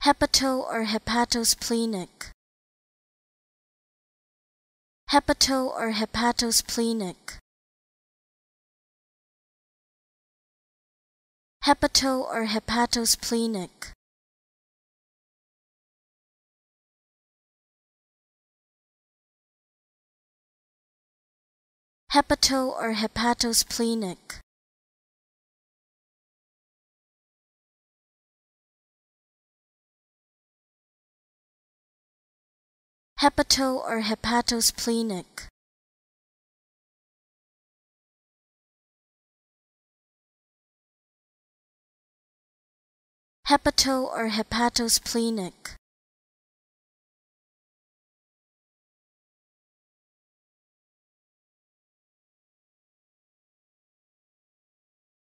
Hepato or hepatosplenic. Hepato or hepatosplenic. Hepato or hepatosplenic. Hepato or hepatosplenic. Hepato or hepatosplenic. Hepato or hepatosplenic.